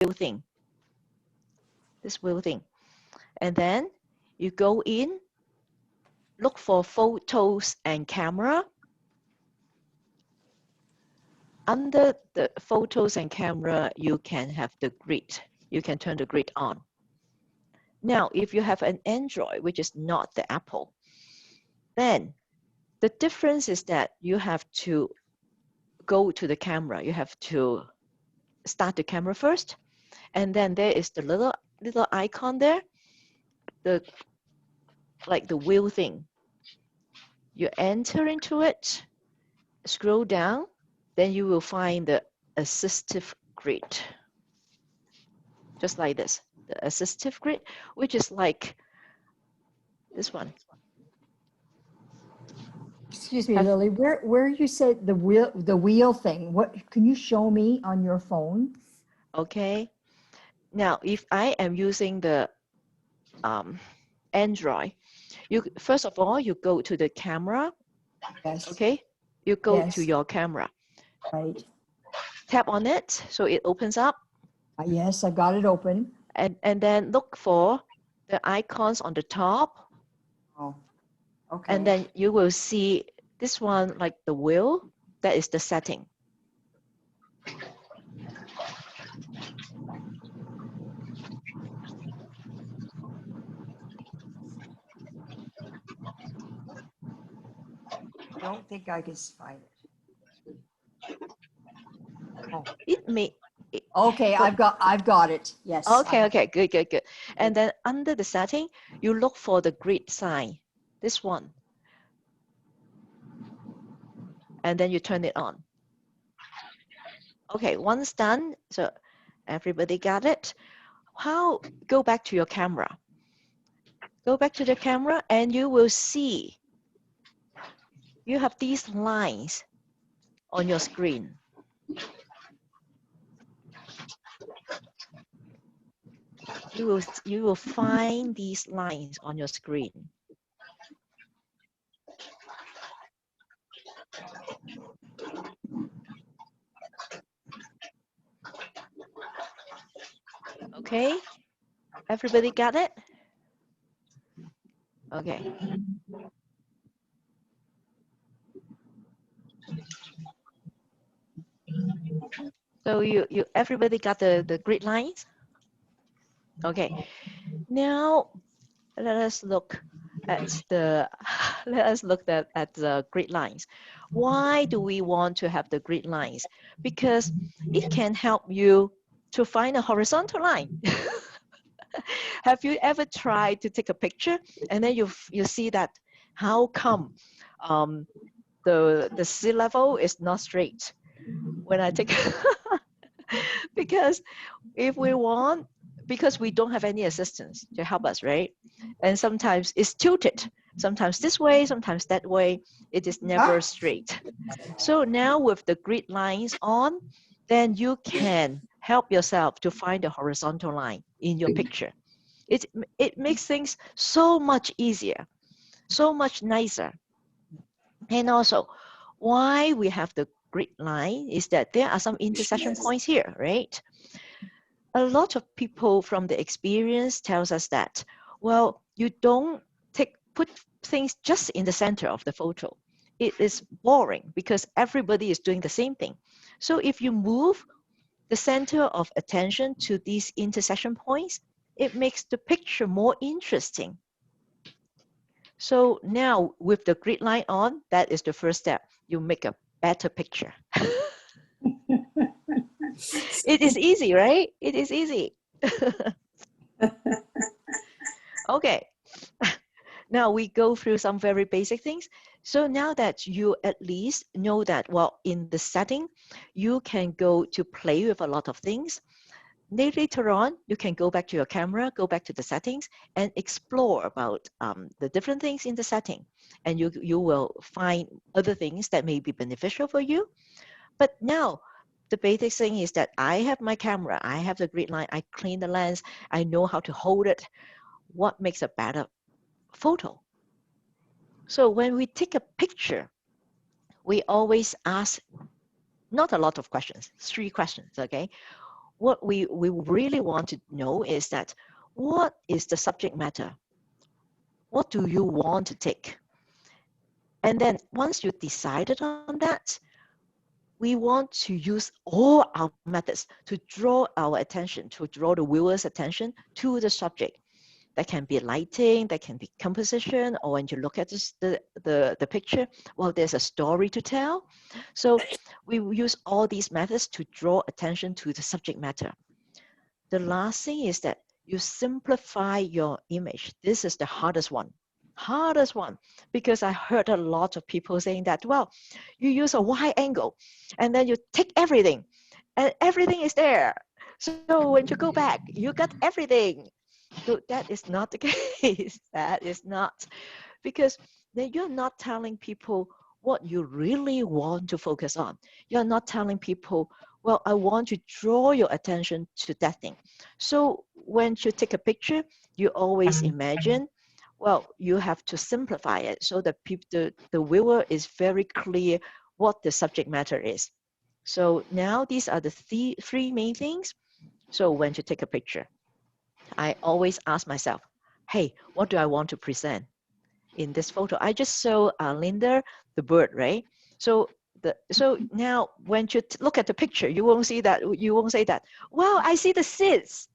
wheel thing. This wheel thing. And then you go in, look for photos and camera. Under the photos and camera, you can have the grid. You can turn the grid on. Now, if you have an Android, which is not the Apple, then the difference is that you have to go to the camera. You have to start the camera first, and then there is the little icon there, like the wheel thing. You enter into it, scroll down, then you will find the assistive grid, just like this. The assistive grid, which is like this one. Excuse me, Lily, where you said the wheel thing, what can you show me on your phone? Okay. Now, if I am using the Android, you first of all, you go to the camera. Yes. Okay. You go Yes. to your camera. Right. Tap on it so it opens up. Yes, I got it open. And then look for the icons on the top. Oh, okay. And then you will see this one, like the wheel, that is the setting. I don't think I can find it. Oh. It may. Okay, I've got it. Yes. Okay, good. And then under the setting, you look for the grid sign, this one. And then you turn it on. Okay, once done, so everybody got it. Go back to your camera. Go back to the camera and you will see you have these lines on your screen. You will find these lines on your screen. Okay, everybody got it? Okay. So everybody got the grid lines? Okay. Now let us look at the grid lines. Why do we want to have the grid lines? Because it can help you to find a horizontal line. Have you ever tried to take a picture and then you see that how come the sea level is not straight when I take because we don't have any assistance to help us, right? And sometimes it's tilted, sometimes this way, sometimes that way. It is never straight. So now with the grid lines on, then you can help yourself to find a horizontal line in your picture. It makes things so much easier, so much nicer. And also, why we have the grid line is that there are some intersection points here, right? A lot of people from the experience tells us that, well, you don't put things just in the center of the photo. It is boring because everybody is doing the same thing. So if you move the center of attention to these intersection points, it makes the picture more interesting. So now with the grid line on, that is the first step. You make a better picture. It is easy, right? It is easy. Okay. Now we go through some very basic things. So now that you at least know that, well, in the setting, you can go to play with a lot of things. Later on, you can go back to your camera, go back to the settings, and explore about the different things in the setting. And you will find other things that may be beneficial for you. But now, the basic thing is that I have my camera, I have the grid line, I clean the lens, I know how to hold it. What makes a better photo? So when we take a picture, we always ask not a lot of questions, 3 questions, okay? what we really want to know is that what is the subject matter? What do you want to take? And then once you decided on that, we want to use all our methods to draw our attention, to draw the viewer's attention to the subject. That can be lighting, that can be composition, or when you look at this, the picture, well, there's a story to tell. So we use all these methods to draw attention to the subject matter. The last thing is that you simplify your image. This is the hardest one. Hardest one, because I heard a lot of people saying that, well, you use a wide angle and then you take everything and everything is there. So when you go back, you got everything. So that is not the case. That is not, because then you're not telling people what you really want to focus on. You're not telling people, well, I want to draw your attention to that thing. So when you take a picture, you always imagine, well, you have to simplify it so that the viewer is very clear what the subject matter is. So now these are the three main things. So when you take a picture, I always ask myself, hey, what do I want to present in this photo? I just saw Linda, the bird, right? So now when you look at the picture, you won't see that. You won't say that, wow, I see the seeds.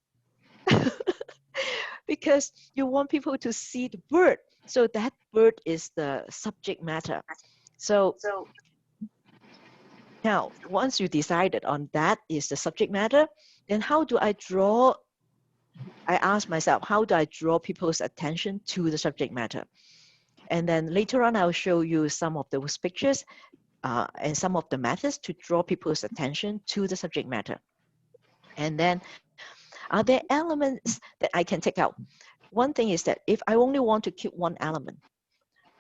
Because you want people to see the bird. So that bird is the subject matter. So now, once you decided on that is the subject matter, then how do I draw? I ask myself, how do I draw people's attention to the subject matter? And then later on, I'll show you some of those pictures and some of the methods to draw people's attention to the subject matter. And then, are there elements that I can take out? One thing is that if I only want to keep one element,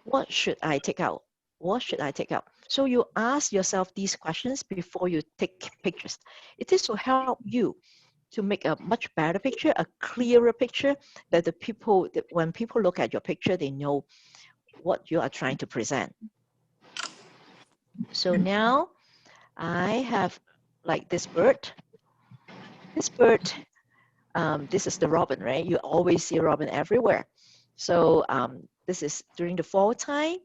what should I take out? What should I take out? So you ask yourself these questions before you take pictures. It is to help you to make a much better picture, a clearer picture, that when people look at your picture, they know what you are trying to present. So now I have like this bird. This bird, this is the robin, right? You always see a robin everywhere. So this is during the fall time.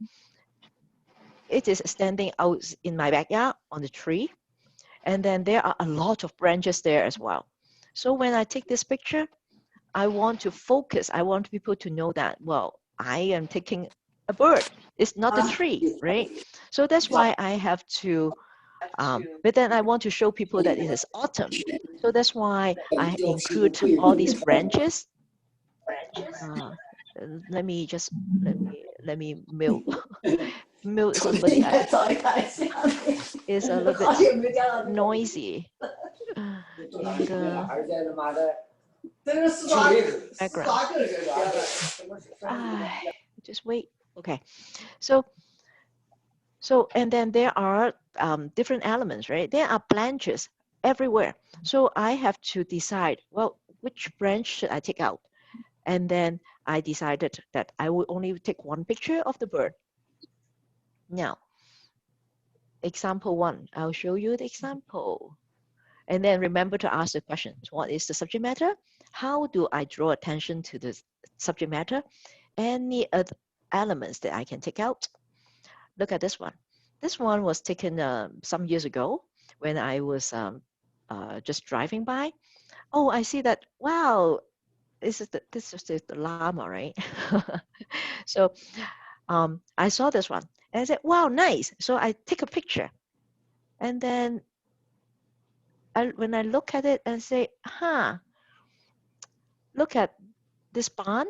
It is standing out in my backyard on the tree. And then there are a lot of branches there as well. So when I take this picture, I want to focus. I want people to know that, well, I am taking a bird. It's not a tree, right? So that's why I have to, but then I want to show people that it is autumn. So that's why I include all these branches. Let me just, let me mute, mute somebody. It's a little bit noisy in the background. Just wait. Okay. So and then there are different elements, right? There are branches everywhere. So I have to decide, well, which branch should I take out? And then I decided that I will only take one picture of the bird. Now, example one, I'll show you the example. And then remember to ask the questions. What is the subject matter? How do I draw attention to the subject matter? Any other elements that I can take out? Look at this one. This one was taken some years ago when I was just driving by. Oh, I see that, wow, this is the llama, right? So I saw this one and I said, wow, nice. So I take a picture. And then when I look at it and say, look at this barn,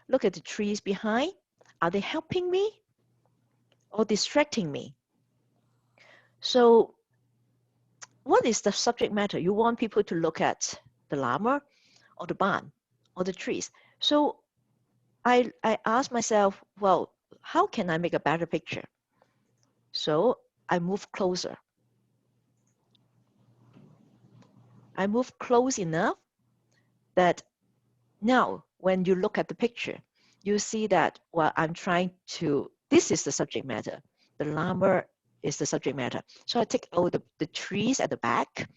look at the trees behind. Are they helping me or distracting me? So what is the subject matter? You want people to look at the llama or the barn or the trees. So I asked myself, well, how can I make a better picture? So I move closer. I move close enough that now when you look at the picture, you see that, well, I'm trying to, this is the subject matter. The llama is the subject matter. So I take out the trees at the back.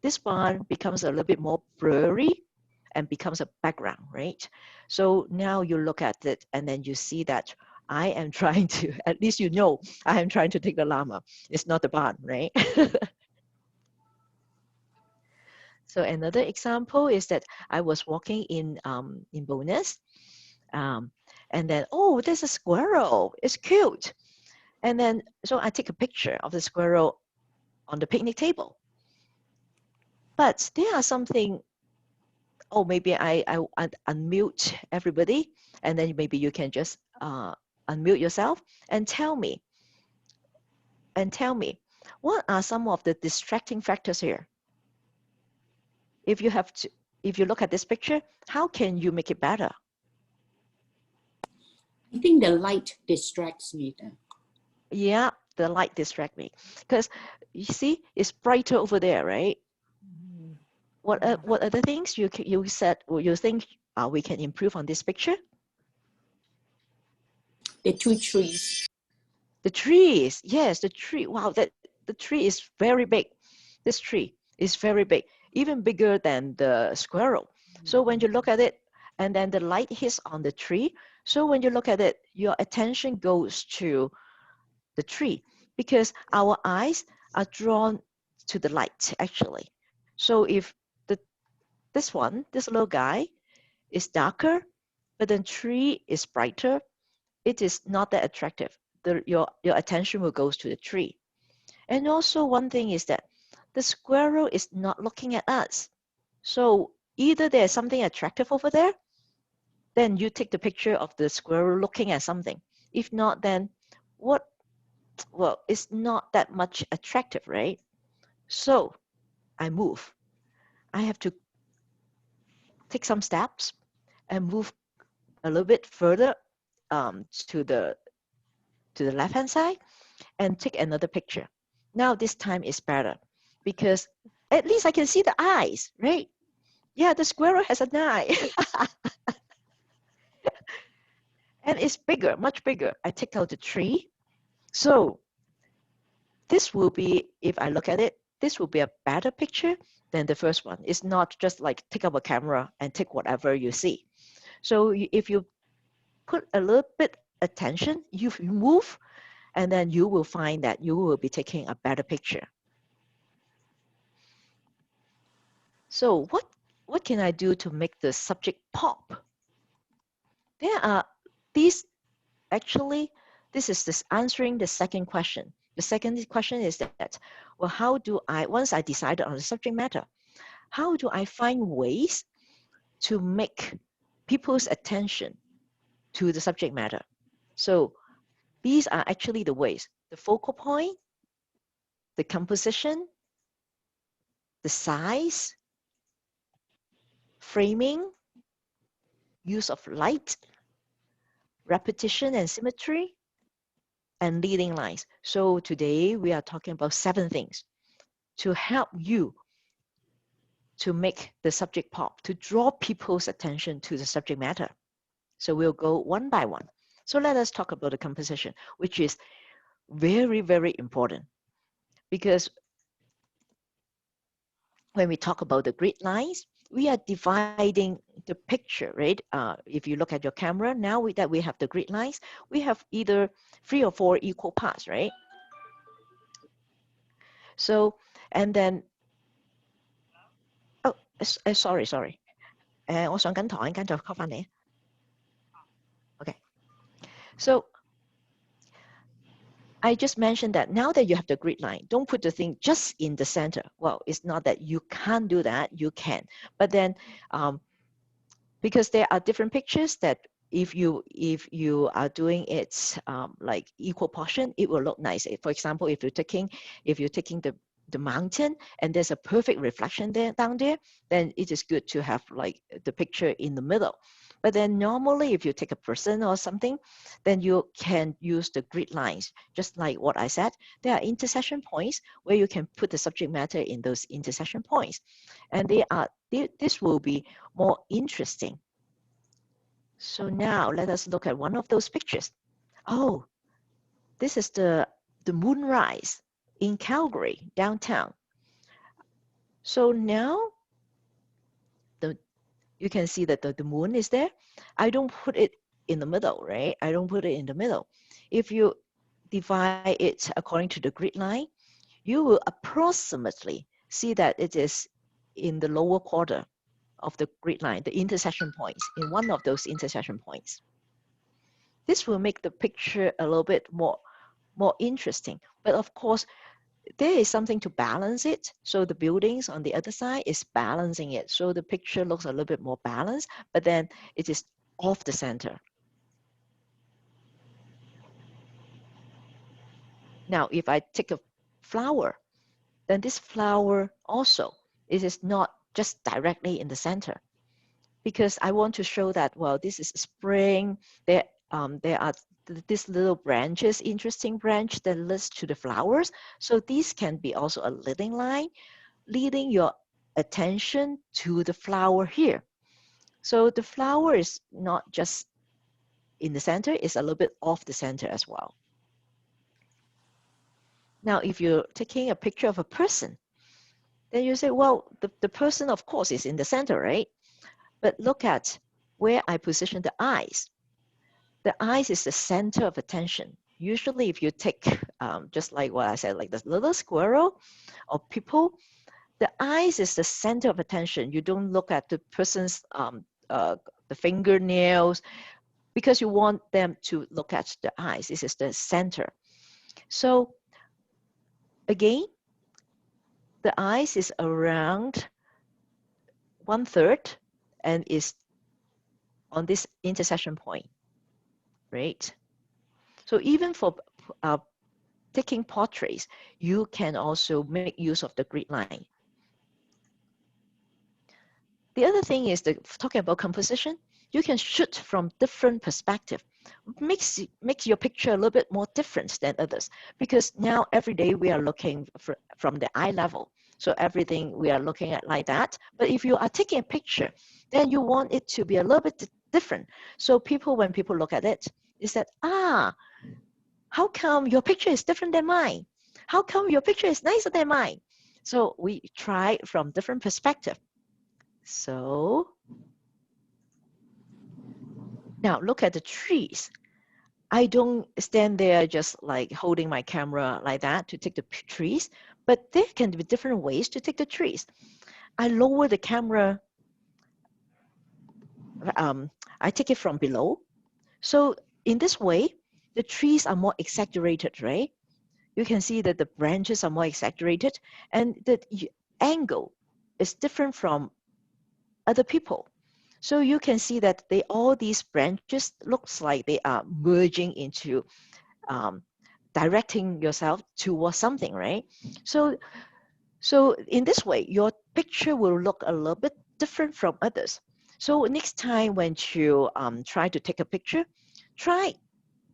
this one becomes a little bit more blurry and becomes a background, right? So now you look at it and then you see that I am trying to, at least you know, I am trying to take the llama. It's not the barn, right? So another example is that I was walking in Bonus, and then, oh, there's a squirrel. It's cute. And then, so I take a picture of the squirrel on the picnic table. But there are something, oh, maybe I unmute everybody, and then maybe you can just unmute yourself and tell me, what are some of the distracting factors here? If you have to, if you look at this picture, how can you make it better? I think the light distracts me then. Yeah, the light distract me because you see it's brighter over there, right? What other things you said or you think we can improve on this picture? The two trees. The trees, yes, the tree. Wow, that the tree is very big. This tree is very big, even bigger than the squirrel. So when you look at it, and then the light hits on the tree. So when you look at it, your attention goes to the tree because our eyes are drawn to the light actually. So if this little guy is darker, but the tree is brighter, it is not that attractive. Your attention will go to the tree. And also one thing is that the squirrel is not looking at us. So either there's something attractive over there, then you take the picture of the squirrel looking at something. If not, then what? Well, it's not that much attractive, right? So I move. I have to take some steps and move a little bit further to the left hand side and take another picture. Now this time is better because at least I can see the eyes, right? Yeah, the squirrel has an eye. And it's bigger, much bigger. I take out the tree. So this will be, if I look at it, this will be a better picture than the first one. It's not just like take up a camera and take whatever you see. So if you put a little bit attention, you move, and then you will find that you will be taking a better picture. So what can I do to make the subject pop? There are these, actually, this is this answering the second question. The second question is that, well, how do I, once I decided on the subject matter, how do I find ways to make people's attention to the subject matter? So these are actually the ways: the focal point, the composition, the size, framing, use of light, repetition and symmetry, and leading lines. So today we are talking about 7 things to help you to make the subject pop, to draw people's attention to the subject matter. So we'll go one by one. So let us talk about the composition, which is very, very important because when we talk about the grid lines, we are dividing the picture, right? If you look at your camera, now that we have the grid lines, we have either 3 or 4 equal parts, right? So, and then, oh, sorry. 我上緊堂，陣間再 call 返你。Okay. So I just mentioned that now that you have the grid line, don't put the thing just in the center. Well, it's not that you can't do that, you can. But then because there are different pictures that if you are doing it like equal portion, it will look nice. For example, if you're taking the mountain and there's a perfect reflection there down there, then it is good to have like the picture in the middle. But then normally if you take a person or something, then you can use the grid lines. Just like what I said, there are intersection points where you can put the subject matter in those intersection points. And this will be more interesting. So now let us look at one of those pictures. Oh, this is the moonrise in Calgary, downtown. So now you can see that the moon is there. I don't put it in the middle, right? I don't put it in the middle. If you divide it according to the grid line, you will approximately see that it is in the lower quarter of the grid line, the intersection points, in one of those intersection points. This will make the picture a little bit more interesting. But of course, there is something to balance it. So the buildings on the other side is balancing it. So the picture looks a little bit more balanced, but then it is off the center. Now, if I take a flower, then this flower also, it is not just directly in the center, because I want to show that, well, this is spring. There are these little branches, interesting branch that leads to the flowers. So these can be also a leading line, leading your attention to the flower here. So the flower is not just in the center, it's a little bit off the center as well. Now, if you're taking a picture of a person, then you say, well, the person, of course, is in the center, right? But look at where I position the eyes. The eyes is the center of attention. Usually, if you take, just like what I said, like the little squirrel or people, the eyes is the center of attention. You don't look at the person's the fingernails, because you want them to look at the eyes. This is the center. So again, the eyes is around 1/3 and is on this intersection point, right? So even for taking portraits, you can also make use of the grid line. The other thing is talking about composition, you can shoot from different perspective. Makes your picture a little bit more different than others, because now every day we are looking from the eye level. So everything we are looking at like that. But if you are taking a picture, then you want it to be a little bit different. So when people look at it, is that, how come your picture is different than mine? How come your picture is nicer than mine? So we try from different perspective. So now look at the trees. I don't stand there just like holding my camera like that to take the trees, but there can be different ways to take the trees. I lower the camera, I take it from below. So in this way, the trees are more exaggerated, right? You can see that the branches are more exaggerated, and the angle is different from other people. So you can see that all these branches looks like they are merging into directing yourself towards something, right? So in this way, your picture will look a little bit different from others. So next time when you try to take a picture, try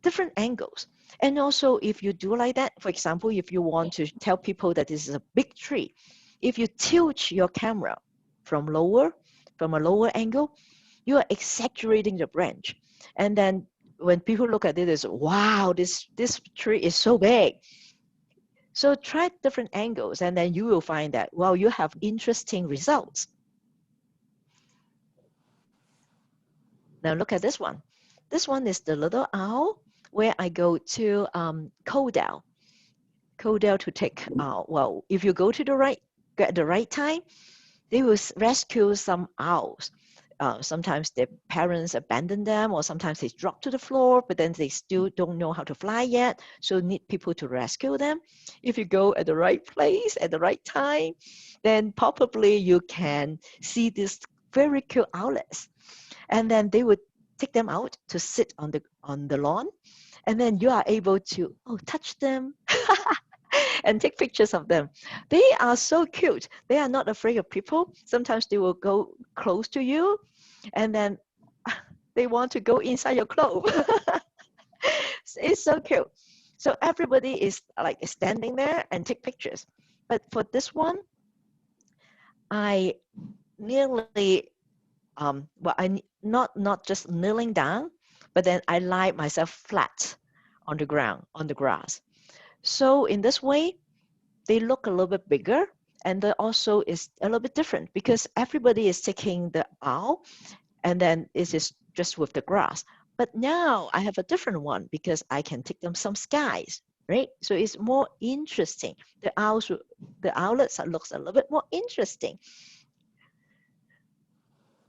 different angles. And also, if you do like that, for example, if you want to tell people that this is a big tree, if you tilt your camera from a lower angle, you are exaggerating the branch. And then when people look at it, it's, wow, this tree is so big. So try different angles, and then you will find that, well, you have interesting results. Now look at this one. This one is the little owl, where I go to Codell to take, well, if you go to at the right time, they will rescue some owls. Sometimes their parents abandon them, or sometimes they drop to the floor, but then they still don't know how to fly yet, so need people to rescue them. If you go at the right place at the right time, then probably you can see these very cute owlets. And then they would take them out to sit on the lawn, and then you are able to touch them and take pictures of them. They are so cute. They are not afraid of people. Sometimes they will go close to you, and then they want to go inside your clothes. It's so cute. So everybody is like standing there and take pictures. But for this one, I nearly I not just kneeling down, but then I lie myself flat on the ground, on the grass. So in this way, they look a little bit bigger, And then also is a little bit different because everybody is taking the owl and then it is just with the grass. But now I have a different one because I can take them some skies, right? So it's more interesting. The owlets looks a little bit more interesting.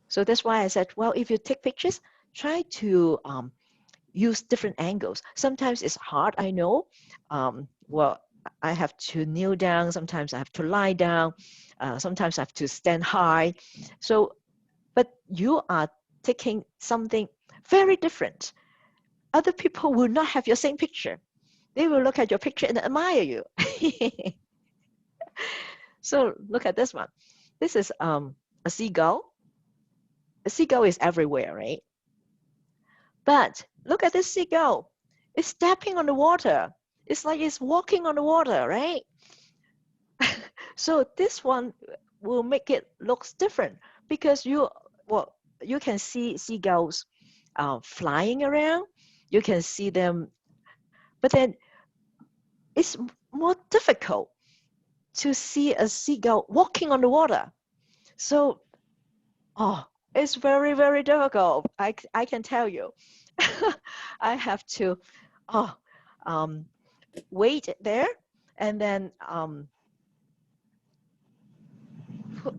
So that's why I said, well, if you take pictures, try to use different angles. Sometimes it's hard, I know. Well, I have to kneel down. Sometimes I have to lie down. Sometimes I have to stand high. So, but you are taking something very different. Other people will not have your same picture. They will look at your picture and admire you. So look at this one. This is a seagull. A seagull is everywhere, right? But look at this seagull. It's stepping on the water. It's like it's walking on the water, right? So this one will make it looks different because you can see seagulls flying around. You can see them, but then it's more difficult to see a seagull walking on the water. So, it's very, very difficult. I can tell you. I have to wait there and then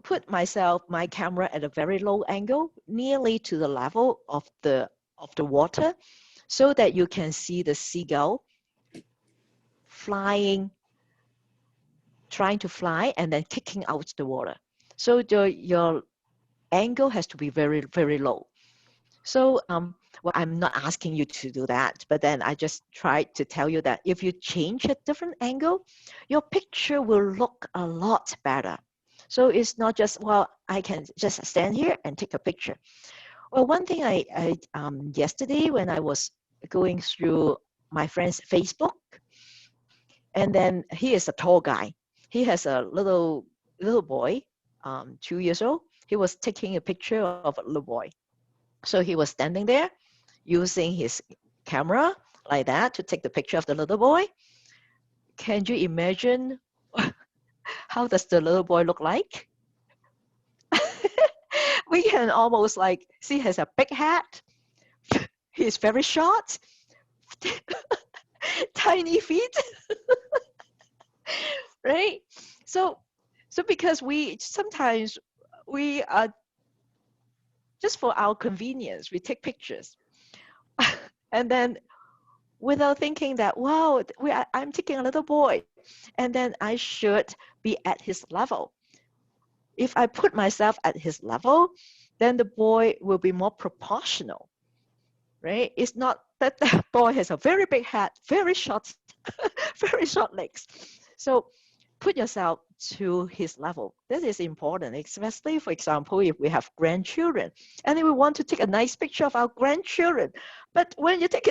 put my camera at a very low angle, nearly to the level of the water, so that you can see the seagull flying, trying to fly and then kicking out the water. So your angle has to be very, very low. So well, I'm not asking you to do that, but then I just tried to tell you that if you change a different angle, your picture will look a lot better. So it's not just, well, I can just stand here and take a picture. Well, one thing I yesterday when I was going through my friend's Facebook, and then he is a tall guy. He has a little boy, 2 years old. He was taking a picture of a little boy. So he was standing there using his camera like that to take the picture of the little boy. Can you imagine how does the little boy look like? We can almost like see he has a big hat. He's very short, tiny feet, right? So because we sometimes we are just for our convenience, we take pictures. And then without thinking that, wow, I'm taking a little boy, and then I should be at his level. If I put myself at his level, then the boy will be more proportional, right? It's not that the boy has a very big head, very short, very short legs. So put yourself to his level. This is important, especially, for example, if we have grandchildren and we want to take a nice picture of our grandchildren. But when you take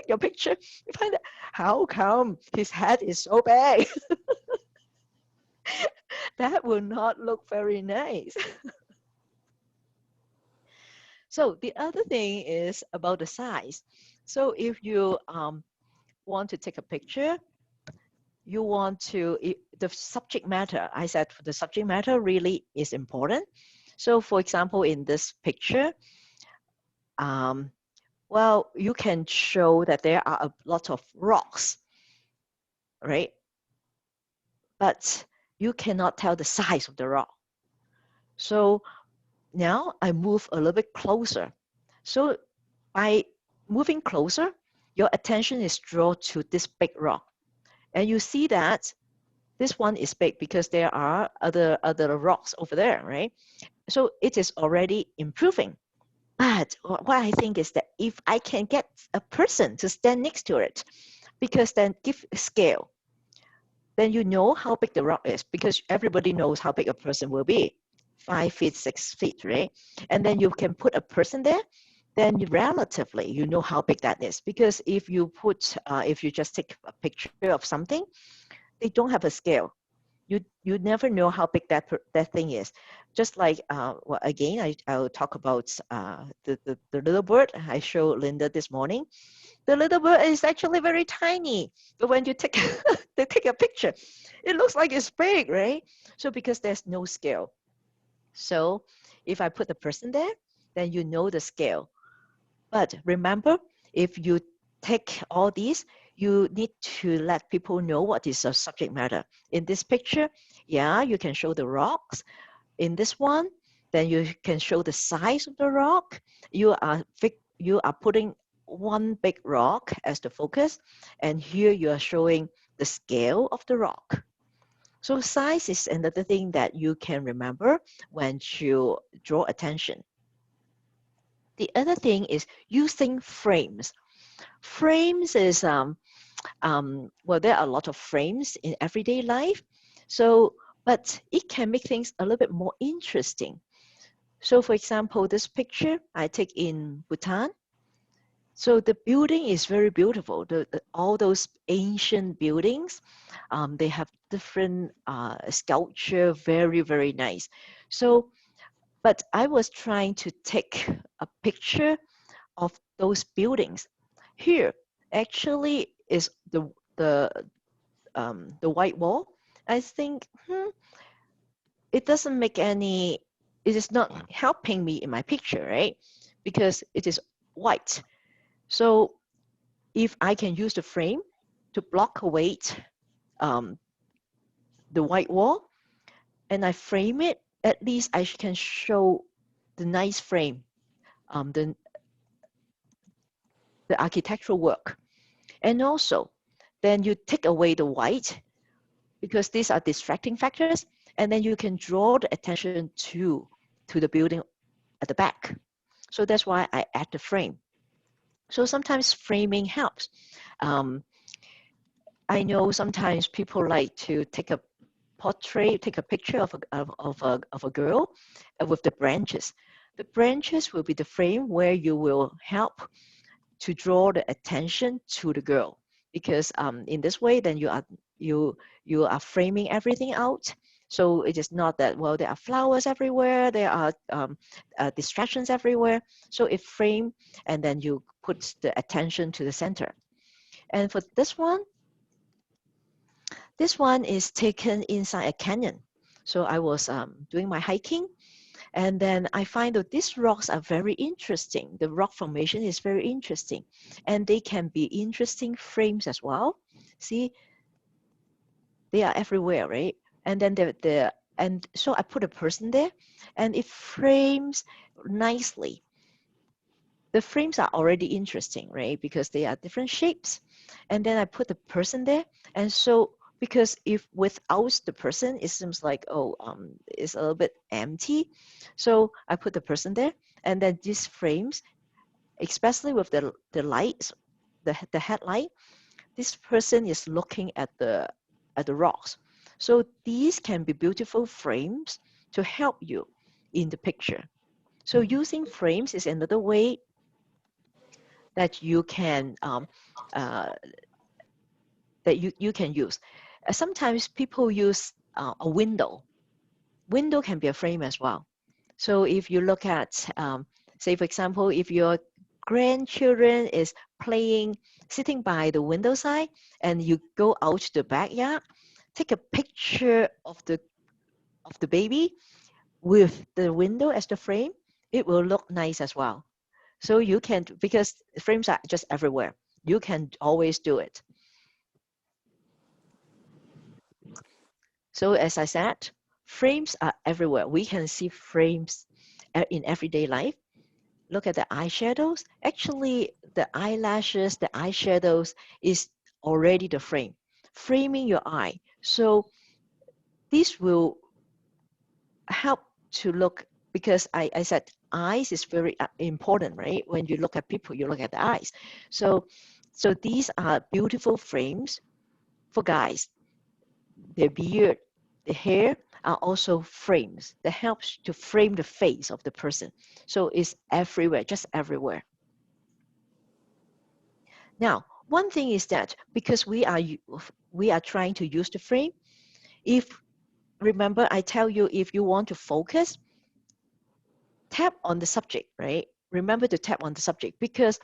your picture, you find out, how come his head is so big? That will not look very nice. So the other thing is about the size. So if you want to take a picture, you want to, the subject matter, I said the subject matter really is important. So for example, in this picture, well, you can show that there are a lot of rocks, right? But you cannot tell the size of the rock. So now I move a little bit closer. So by moving closer, your attention is drawn to this big rock. And you see that this one is big because there are other rocks over there, right? So it is already improving. But what I think is that if I can get a person to stand next to it, because then give a scale, then you know how big the rock is, because everybody knows how big a person will be, 5 feet, 6 feet, right? And then you can put a person there, then relatively you know how big that is. Because if you just take a picture of something, they don't have a scale. You never know how big that thing is. Just like, well, again, I'll talk about the little bird I showed Linda this morning. The little bird is actually very tiny, but when you take they take a picture, it looks like it's big, right? So because there's no scale. So if I put the person there, then you know the scale. But remember, if you take all these, you need to let people know what is the subject matter. In this picture, yeah, you can show the rocks. In this one, then you can show the size of the rock. You are putting one big rock as the focus, and here you are showing the scale of the rock. So size is another thing that you can remember when you draw attention. The other thing is using frames. Frames is well, there are a lot of frames in everyday life. So, but it can make things a little bit more interesting. So for example, this picture I take in Bhutan. So the building is very beautiful. All those ancient buildings, they have different sculpture, very, very nice. So, but I was trying to take a picture of those buildings. Here, actually, is the white wall. I think it doesn't make any. It is not helping me in my picture, right? Because it is white. So if I can use the frame to block away um, the white wall, and I frame it, at least I can show the nice frame, the architectural work. And also, then you take away the white because these are distracting factors, and then you can draw the attention to the building at the back. So that's why I add the frame. So sometimes framing helps. I know sometimes people like to take a portrait, take a picture of a girl with the branches. The branches will be the frame where you will help to draw the attention to the girl, because in this way then you are framing everything out. So it is not that, well, there are flowers everywhere, there are distractions everywhere. So it frame, and then you put the attention to the center. And for this one is taken inside a canyon. So I was doing my hiking, and then I find that these rocks are very interesting. The rock formation is very interesting, and they can be interesting frames as well. See, they are everywhere, right? And then and so I put a person there, and it frames nicely. The frames are already interesting, right? Because they are different shapes. And then I put the person there, and so because if without the person, it seems like, oh, it's a little bit empty. So I put the person there, and then these frames, especially with the lights, the headlight, this person is looking at the rocks. So these can be beautiful frames to help you in the picture. So using frames is another way that you can uh, that you can use. Sometimes people use a window. Window can be a frame as well. So if you look at, say for example, if your grandchildren is playing, sitting by the window side, and you go out to the backyard, take a picture of the baby with the window as the frame, it will look nice as well. So you can, because frames are just everywhere, you can always do it. So as I said, frames are everywhere. We can see frames in everyday life. Look at the eyeshadows. Actually, the eyelashes, the eyeshadows is already the frame, framing your eye. So this will help to look, because I said eyes is very important, right? When you look at people, you look at the eyes. So these are beautiful frames for guys. Their beard, the hair are also frames that helps to frame the face of the person. So it's everywhere, just everywhere. Now, one thing is that because we are trying to use the frame, if remember I tell you, if you want to focus, tap on the subject, right? Remember to tap on the subject, because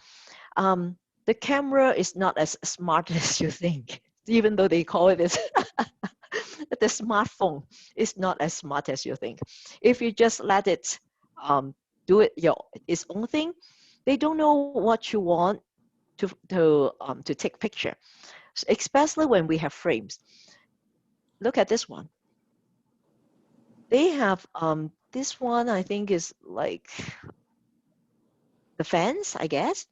The camera is not as smart as you think, even though they call it this. The smartphone is not as smart as you think. If you just let it do its own thing, they don't know what you want to take picture, especially when we have frames. Look at this one. They have this one, I think, is like the fence, I guess.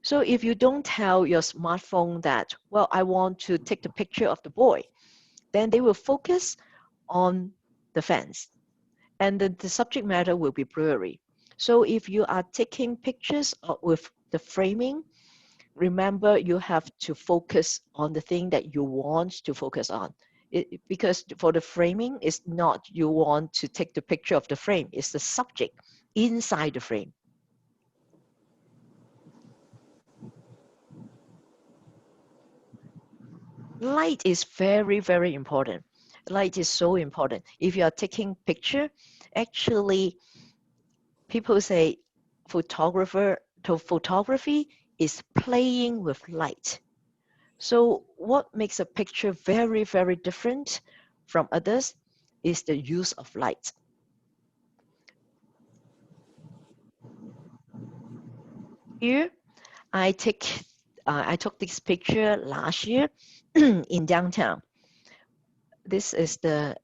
So if you don't tell your smartphone that, well, I want to take the picture of the boy, then they will focus on the fence, and the subject matter will be blurry. So if you are taking pictures with the framing, remember you have to focus on the thing that you want to focus on. Because for the framing, it's not you want to take the picture of the frame, it's the subject inside the frame. Light is very, very important. Light is so important. If you are taking picture, actually, people say photography is playing with light. So what makes a picture very, very different from others is the use of light. Here, I took this picture last year in downtown. This is the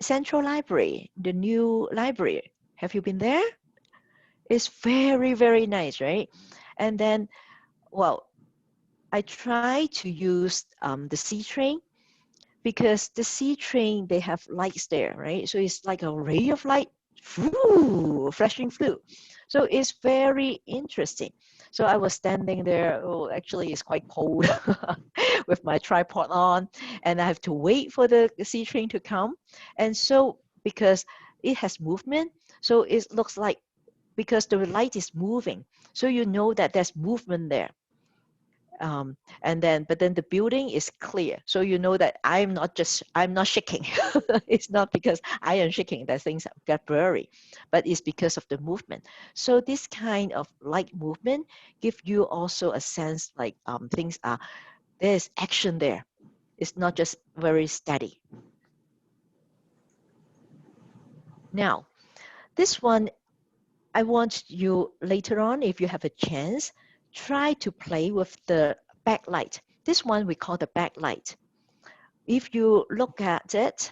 Central Library, the new library. Have you been there? It's very, very nice, right? And then, well, I try to use the C train, because the C train, they have lights there, right? So it's like a ray of light, flashing through. So it's very interesting. So I was standing there, oh, actually it's quite cold with my tripod on, and I have to wait for the C train to come. And so because it has movement, so it looks like, because the light is moving, so you know that there's movement there. But then the building is clear, so you know that I'm not shaking. It's not because I am shaking that things get blurry, but it's because of the movement. So this kind of light movement give you also a sense like there's action there. It's not just very steady. Now, this one, I want you later on, if you have a chance, try to play with the backlight. This one we call the backlight. If you look at it,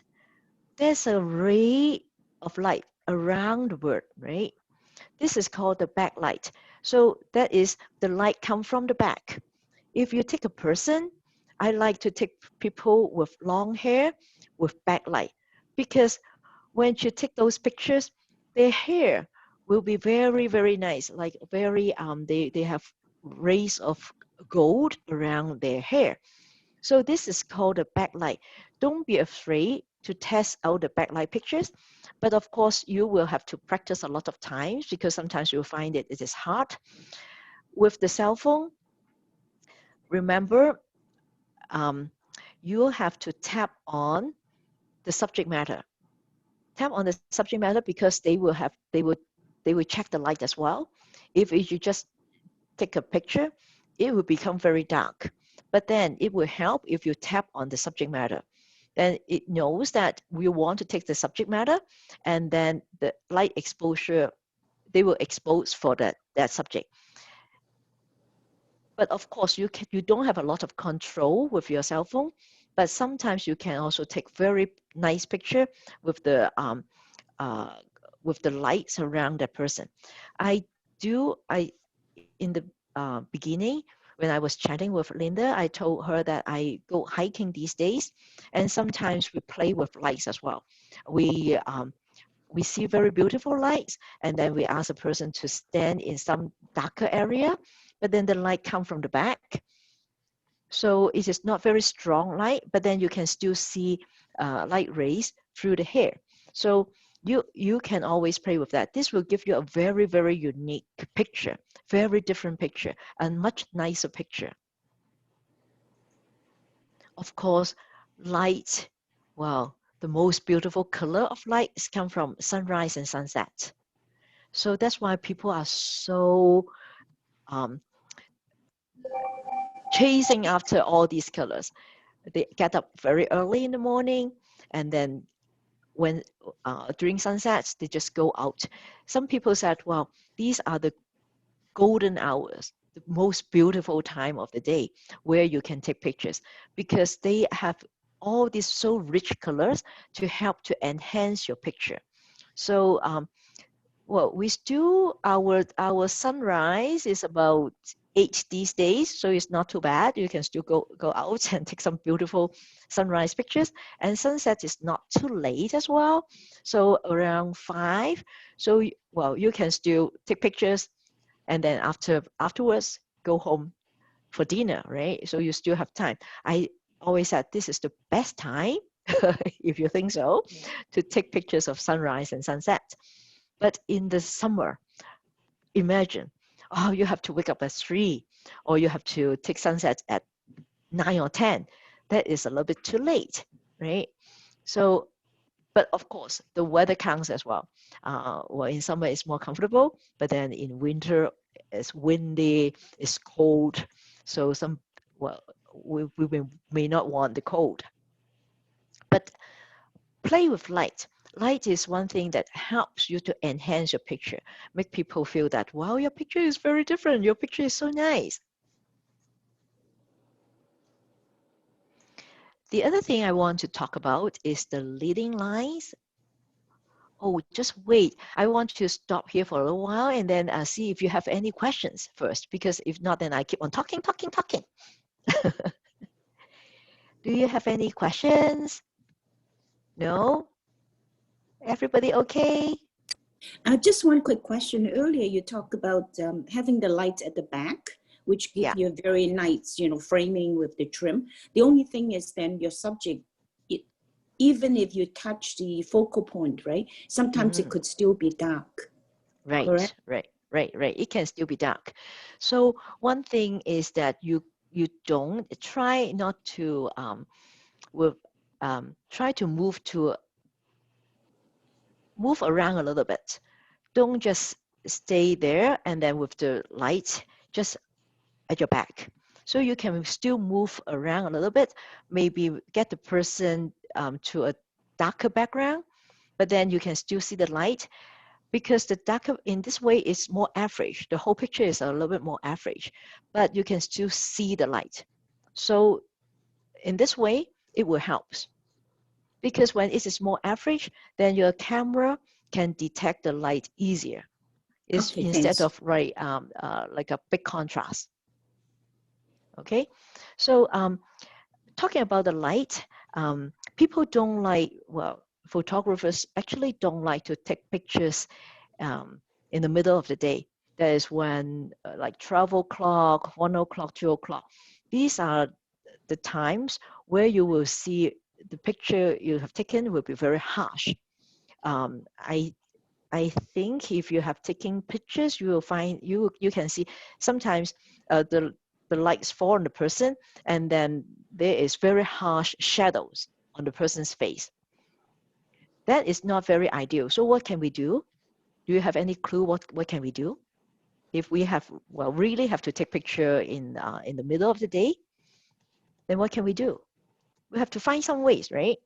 there's a ray of light around the bird, right? This is called the backlight. So that is the light come from the back. If you take a person, I like to take people with long hair with backlight, because when you take those pictures, their hair will be very, very nice, like very, they have rays of gold around their hair. So this is called a backlight. Don't be afraid to test out the backlight pictures, but of course you will have to practice a lot of times, because sometimes you'll find it is hard. With the cell phone, remember, you'll have to tap on the subject matter. Tap on the subject matter, because they will check the light as well. If you just take a picture, it will become very dark. But then it will help if you tap on the subject matter. Then it knows that we want to take the subject matter, and then the light exposure, they will expose for that subject. But of course, you don't have a lot of control with your cell phone, but sometimes you can also take very nice picture with the lights around that person. In the beginning, when I was chatting with Linda, I told her that I go hiking these days, and sometimes we play with lights as well. We see very beautiful lights, and then we ask a person to stand in some darker area, but then the light come from the back. So it is not very strong light, but then you can still see light rays through the hair. So you can always play with that. This will give you a very, very unique picture, very different picture, and much nicer picture. Of course, light, well, the most beautiful color of light is come from sunrise and sunset. So that's why people are so chasing after all these colors. They get up very early in the morning, and then when during sunsets, they just go out. Some people said, well, these are the golden hours, the most beautiful time of the day where you can take pictures, because they have all these so rich colors to help to enhance your picture. So well, we still, our sunrise is about 8 these days, so it's not too bad. You can still go out and take some beautiful sunrise pictures. And sunset is not too late as well, so around 5. So well, you can still take pictures, and then afterwards go home for dinner, right? So you still have time. I always said this is the best time, if you think so, to take pictures of sunrise and sunset. But in the summer, imagine, oh, you have to wake up at 3, or you have to take sunset at 9 or 10. That is a little bit too late, right? So, but of course, the weather counts as well. Well, in summer it's more comfortable, but then in winter it's windy, it's cold. So well, we may not want the cold. But play with light. Light is one thing that helps you to enhance your picture, make people feel that, wow, your picture is very different. Your picture is so nice. The other thing I want to talk about is the leading lines. Oh, just wait. I want to stop here for a little while and then see if you have any questions first, because if not, then I keep on talking. Do you have any questions? No? Everybody okay? Just one quick question. Earlier, you talked about having the light at the back, which give Yeah. you a very nice, framing with the trim. The only thing is then your subject, even if you touch the focal point, right? Sometimes it could still be dark. Right, correct? right. It can still be dark. So one thing is that you don't try not to try to move around a little bit. Don't just stay there and then with the light just at your back. So you can still move around a little bit, maybe get the person to a darker background, but then you can still see the light, because the darker in this way is more average. The whole picture is a little bit more average, but you can still see the light. So in this way, it will help. Because when it is more average, then your camera can detect the light easier. It's Okay, instead thanks. of like a big contrast. Okay, so talking about the light, people don't like, well, photographers actually don't like to take pictures in the middle of the day. That is when like 12 o'clock, 1 o'clock, 2 o'clock. These are the times where you will see the picture you have taken will be very harsh. I think if you have taken pictures, you will find you can see sometimes the lights fall on the person, and then there is very harsh shadows on the person's face. That is not very ideal. So what can we do? Do you have any clue what can we do if we have, well, really have to take picture in the middle of the day? Then what can we do? We have to find some ways, right?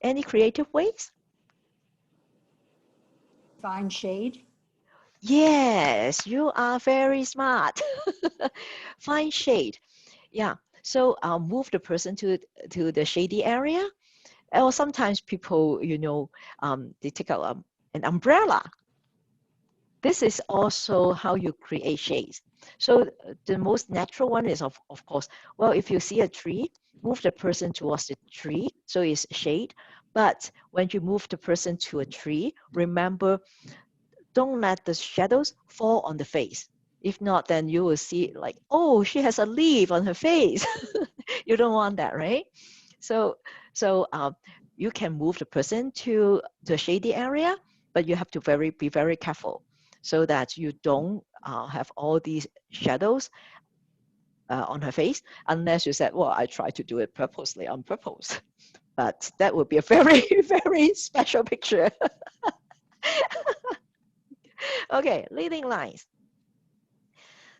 Any creative ways? Find shade. Yes, you are very smart. Find shade. Yeah. So move the person to the shady area. Or sometimes people, they take out an umbrella. This is also how you create shades. So the most natural one is, of course, well, if you see a tree, move the person towards the tree, so it's shade. But when you move the person to a tree, remember, don't let the shadows fall on the face. If not, then you will see like, oh, she has a leaf on her face. You don't want that, right? So you can move the person to the shady area, but you have to be very careful so that you don't have all these shadows on her face, unless you said, well, I try to do it purposely on purpose. But that would be a very, very special picture. Okay, leading lines.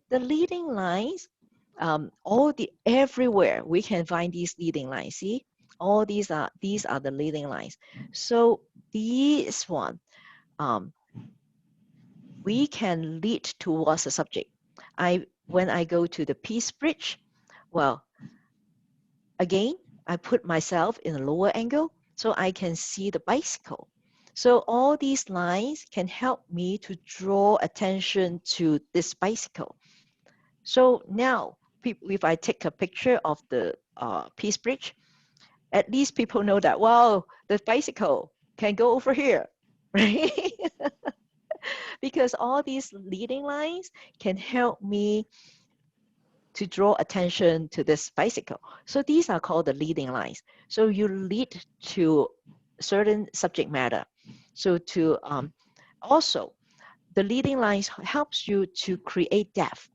The leading lines, everywhere we can find these leading lines. See, all these are the leading lines. So this one, we can lead towards the subject. When I go to the peace bridge, well, again, I put myself in a lower angle so I can see the bicycle. So all these lines can help me to draw attention to this bicycle. So now, if I take a picture of the peace bridge, at least people know that, wow, the bicycle can go over here, right? Because all these leading lines can help me to draw attention to this bicycle. So these are called the leading lines. So you lead to certain subject matter. So to also, the leading lines helps you to create depth.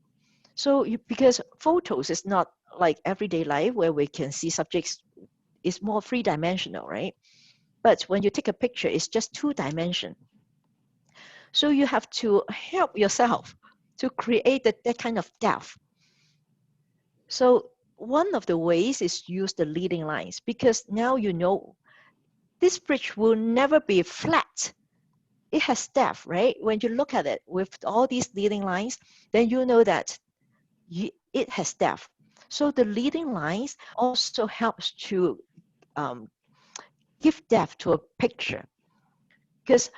So because photos is not like everyday life where we can see subjects, it's more three-dimensional, right? But when you take a picture, it's just two-dimension. So you have to help yourself to create that kind of depth. So one of the ways is use the leading lines, because now you know this bridge will never be flat. It has depth, right? When you look at it with all these leading lines, then you know that it has depth. So the leading lines also helps to give depth to a picture. Because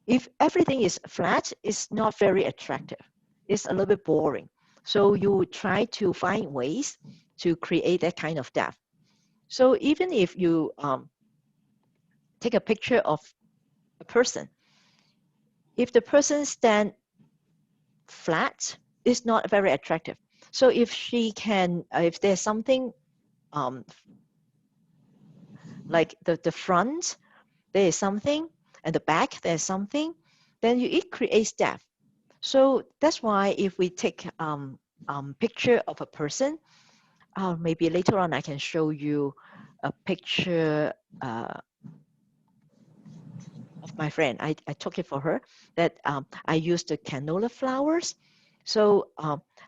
if everything is flat, it's not very attractive. It's a little bit boring. So you try to find ways to create that kind of depth. So even if you take a picture of a person, if the person stand flat, it's not very attractive. So if she can, if there's something like the front, there is something, and the back, there's something, then it creates depth. So that's why if we take picture of a person, maybe later on I can show you a picture of my friend. I took it for her that I used the canola flowers. So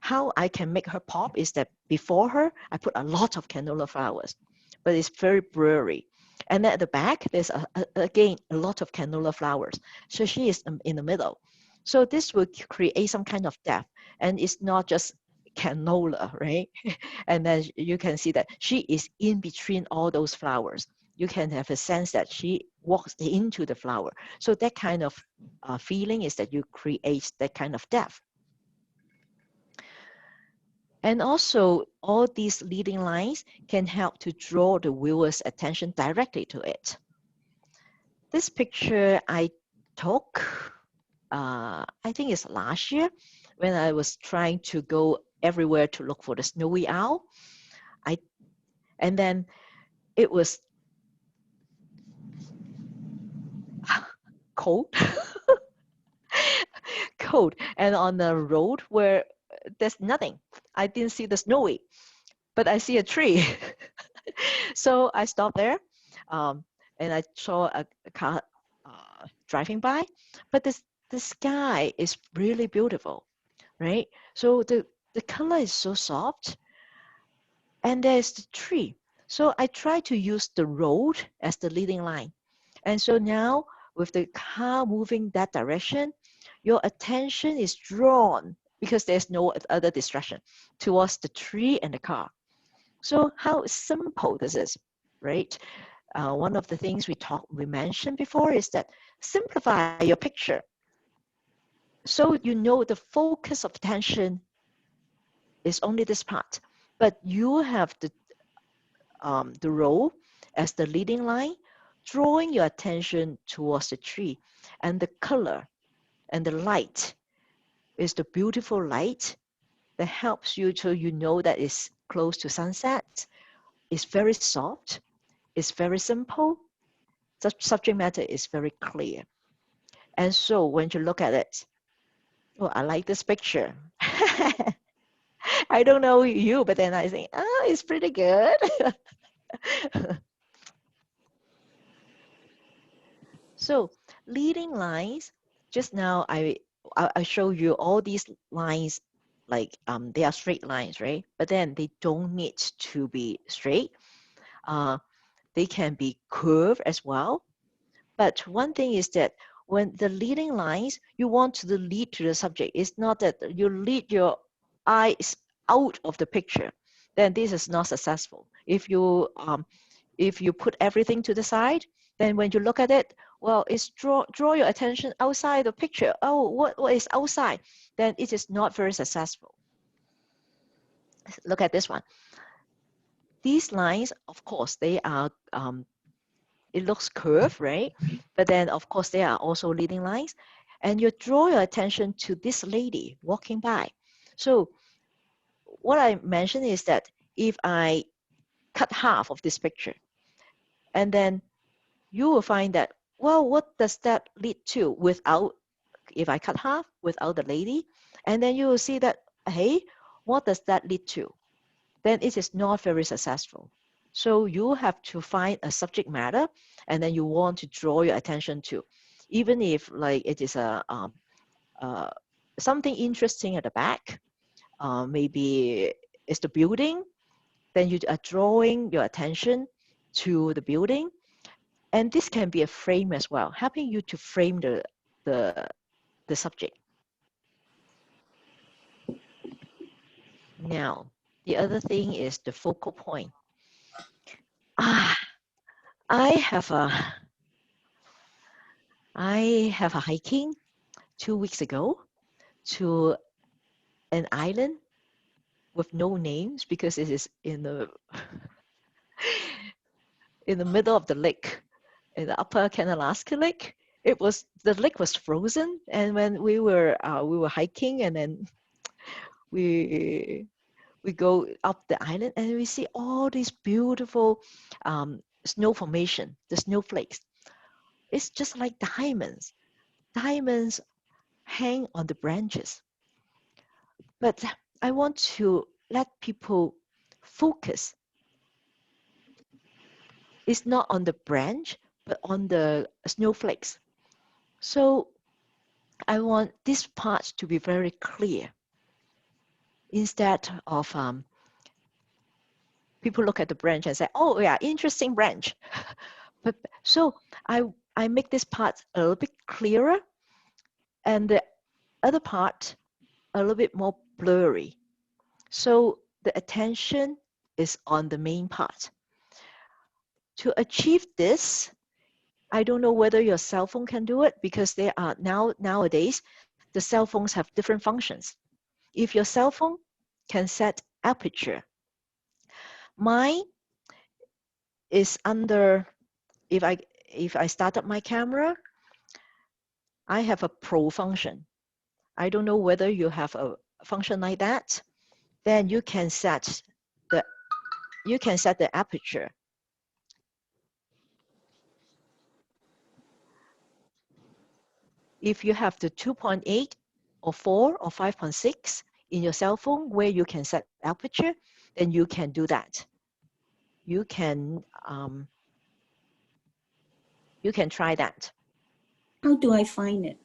how I can make her pop is that before her, I put a lot of canola flowers, but it's very blurry. And then at the back, there's again a lot of canola flowers. So she is in the middle. So this will create some kind of depth, and it's not just canola, right? And then you can see that she is in between all those flowers. You can have a sense that she walks into the flower. So that kind of feeling is that you create that kind of depth. And also, all these leading lines can help to draw the viewer's attention directly to it. This picture I took, I think it's last year, when I was trying to go everywhere to look for the snowy owl. And then it was cold, cold, and on the road where there's nothing. I didn't see the snowy, but I see a tree. So I stopped there, and I saw a car driving by, but the sky is really beautiful, right? So the color is so soft, and there's the tree. So I try to use the road as the leading line. And so now with the car moving that direction, your attention is drawn because there's no other distraction towards the tree and the car. So how simple this is, right? One of the things we mentioned before is that simplify your picture. So you know the focus of attention is only this part, but you have the role as the leading line, drawing your attention towards the tree, and the color and the light is the beautiful light that helps you so you know that it's close to sunset. It's very soft. It's very simple. The subject matter is very clear. And so when you look at it, oh, I like this picture. I don't know you, but then I think, oh, it's pretty good. So leading lines, just now I show you all these lines like they are straight lines, right? But then they don't need to be straight. They can be curved as well. But one thing is that when the leading lines, you want to lead to the subject. It's not that you lead your eyes out of the picture. Then this is not successful. If you put everything to the side, then when you look at it, well, it's draw your attention outside the picture. Oh, what is outside? Then it is not very successful. Look at this one. These lines, of course, they are, it looks curved, right? But then, of course, they are also leading lines. And you draw your attention to this lady walking by. So what I mentioned is that if I cut half of this picture, and then you will find that, well, what does that lead to without, if I cut half without the lady? And then you will see that, hey, what does that lead to? Then it is not very successful. So you have to find a subject matter, and then you want to draw your attention to, even if like it is something interesting at the back, maybe it's the building, then you are drawing your attention to the building. And this can be a frame as well, helping you to frame the subject. Now, the other thing is the focal point. I have a hiking 2 weeks ago to an island with no names because it is in the middle of the lake, in the upper Kanalaska Lake. The lake was frozen, and when we were hiking, and then we go up the island, and we see all these beautiful snow formation, the snowflakes. It's just like diamonds. Diamonds hang on the branches. But I want to let people focus. It's not on the branch, but on the snowflakes. So I want this part to be very clear. Instead of people look at the branch and say, oh yeah, interesting branch. But so I make this part a little bit clearer, and the other part a little bit more blurry. So the attention is on the main part. To achieve this, I don't know whether your cell phone can do it, because they are nowadays, the cell phones have different functions. If your cell phone can set aperture, mine is under, if I start up my camera, I have a pro function. I don't know whether you have a function like that. Then you can set the aperture. If you have the 2.8 or 4 or 5.6 in your cell phone where you can set aperture, then you can do that. You can try that. How do I find it?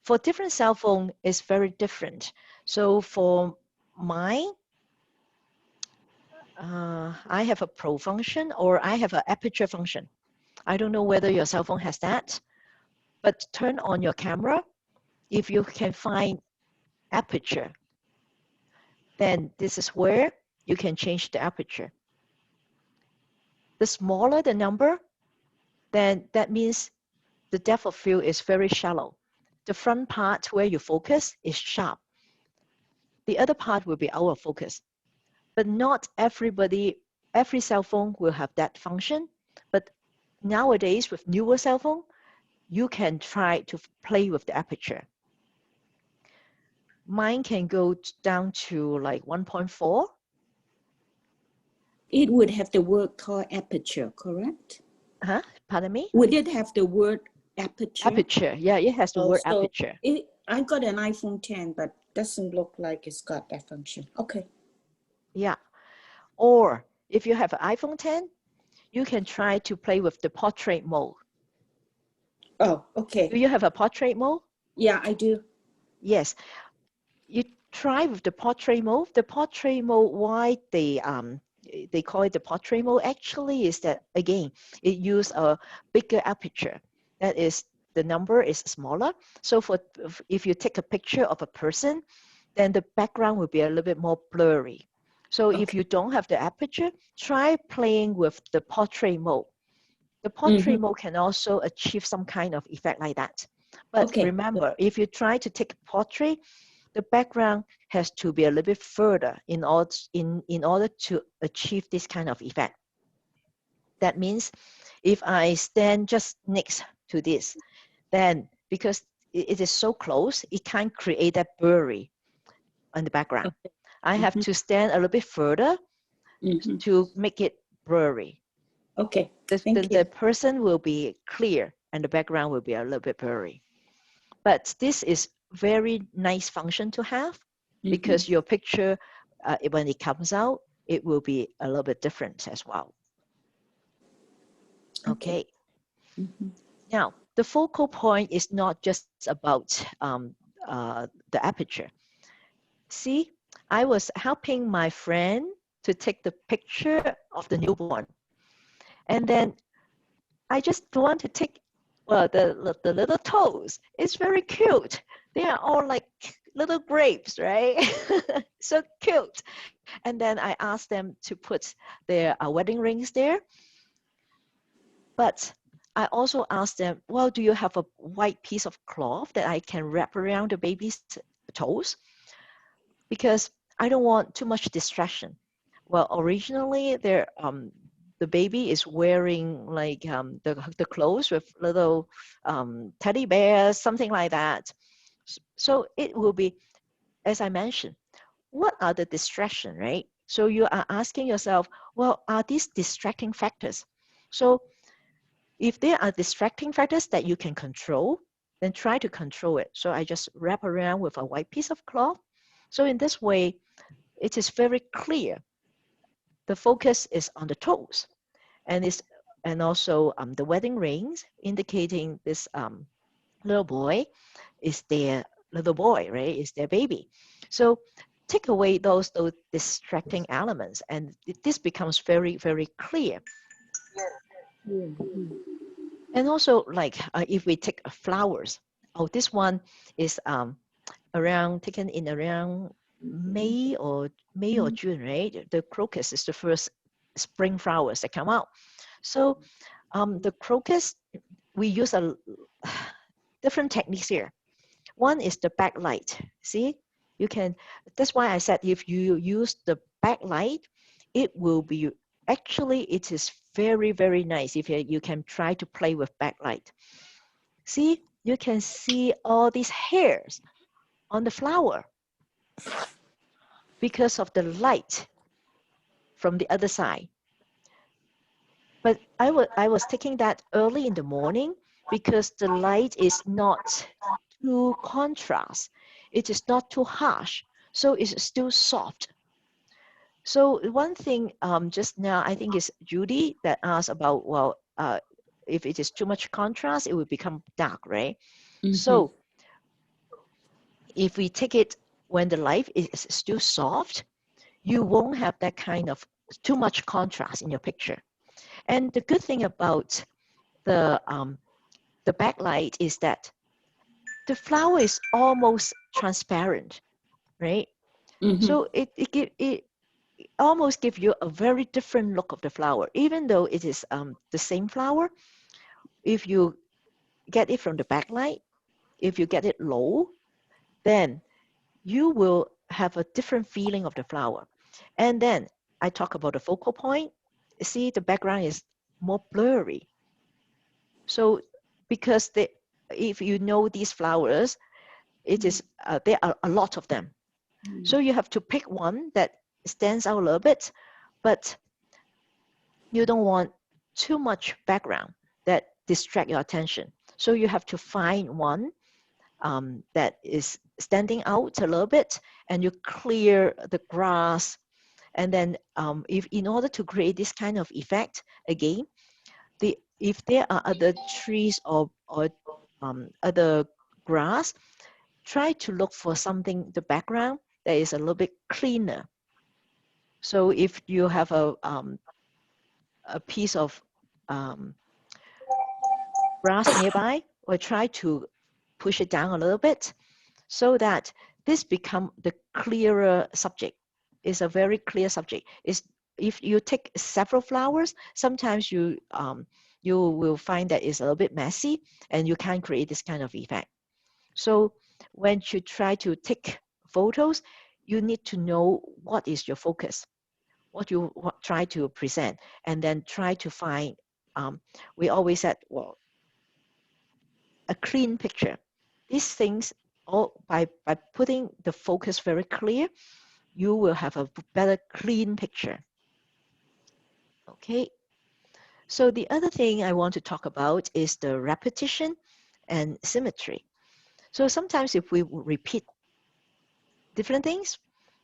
For different cell phone, it's very different. So for mine, I have a pro function, or I have an aperture function. I don't know whether your cell phone has that, but turn on your camera. If you can find aperture, then this is where you can change the aperture. The smaller the number, then that means the depth of field is very shallow. The front part where you focus is sharp. The other part will be out of focus. But not every cell phone will have that function. But nowadays with newer cell phone, you can try to play with the aperture. Mine can go down to like 1.4. It would have the word called aperture, correct? Huh? Pardon me? Would it have the word aperture? Aperture, yeah, it has the word aperture. I got an iPhone 10, but doesn't look like it's got that function. Okay. Yeah. Or if you have an iPhone 10, you can try to play with the portrait mode. Oh, okay. Do you have a portrait mode? Yeah, I do. Yes, you try with the portrait mode. The portrait mode, why they call it the portrait mode actually is that, again, it use a bigger aperture. That is, the number is smaller. So if you take a picture of a person, then the background will be a little bit more blurry. So if Okay. you don't have the aperture, try playing with the portrait mode. The Mm-hmm. portrait mode can also achieve some kind of effect like that. But Okay. remember, if you try to take a portrait, the background has to be a little bit further in order to achieve this kind of effect. That means if I stand just next to this, then because it is so close, it can't create that blurry on the background. Okay. I have Mm-hmm. to stand a little bit further Mm-hmm. to make it blurry. Okay. The, Thank the you. person will be clear and the background will be a little bit blurry. But this is very nice function to have Mm-hmm. because your picture, when it comes out, it will be a little bit different as well. Okay. Okay. Mm-hmm. Now, the focal point is not just about the aperture. See, I was helping my friend to take the picture of the newborn. And then I just want to take, well, the little toes. It's very cute. They are all like little grapes, right? So cute. And then I asked them to put their wedding rings there. But I also asked them, well, do you have a white piece of cloth that I can wrap around the baby's toes? Because I don't want too much distraction. Well, originally the baby is wearing like the clothes with little teddy bears, something like that. So it will be, as I mentioned, what are the distraction, right? So you are asking yourself, well, are these distracting factors? So if there are distracting factors that you can control, then try to control it. So I just wrap around with a white piece of cloth. So in this way, it is very clear. The focus is on the toes, and also the wedding rings, indicating this little boy is their little boy, right? Is their baby. So take away those distracting elements, and this becomes very, very clear. Mhm. And also, like if we take flowers, oh, this one is around taken in around May or June, right? The crocus is the first spring flowers that come out. So the crocus, we use a different techniques here. One is the backlight. See, you can. That's why I said if you use the backlight, it will be actually it is very, very nice if you can try to play with backlight. See, you can see all these hairs on the flower because of the light from the other side. But I was taking that early in the morning because the light is not too contrast. It is not too harsh. So it's still soft. So one thing just now, I think is Judy that asked about, well, if it is too much contrast, it will become dark, right? Mm-hmm. So if we take it when the light is still soft, you won't have that kind of too much contrast in your picture. And the good thing about the backlight is that the flower is almost transparent, right? Mm-hmm. So it almost give you a very different look of the flower, even though it is the same flower. If you get it from the backlight, if you get it low, then you will have a different feeling of the flower. And then I talk about the focal point. See, the background is more blurry. So because if you know these flowers, it is there are a lot of them. So you have to pick one that stands out a little bit, but you don't want too much background that distract your attention. So you have to find one that is standing out a little bit, and you clear the grass. And then if in order to create this kind of effect, again, if there are other trees or other grass, try to look for something, the background that is a little bit cleaner. So if you have a piece of grass nearby, or try to push it down a little bit so that this become the clearer subject. It's a very clear subject. Is if you take several flowers, sometimes you will find that it's a little bit messy and you can't create this kind of effect. So when you try to take photos, you need to know what is your focus, what you try to present, and then try to find, we always said, well, a clean picture. These things, all by putting the focus very clear, you will have a better clean picture. Okay. So the other thing I want to talk about is the repetition and symmetry. So sometimes if we repeat different things,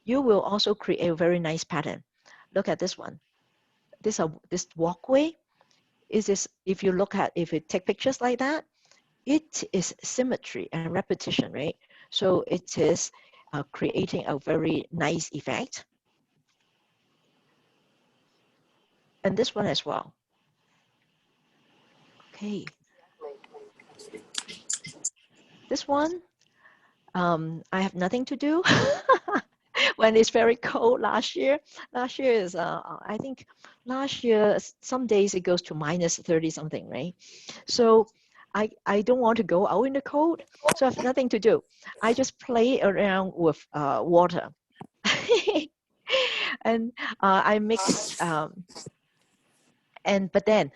you will also create a very nice pattern. Look at this one. This walkway is this, if you take pictures like that, it is symmetry and repetition, right? So it is creating a very nice effect. And this one as well. Okay. This one, I have nothing to do. When it's very cold last year is, I think last year, some days it goes to minus 30 something, right? So I don't want to go out in the cold, so I have nothing to do. I just play around with water. And I mix, but then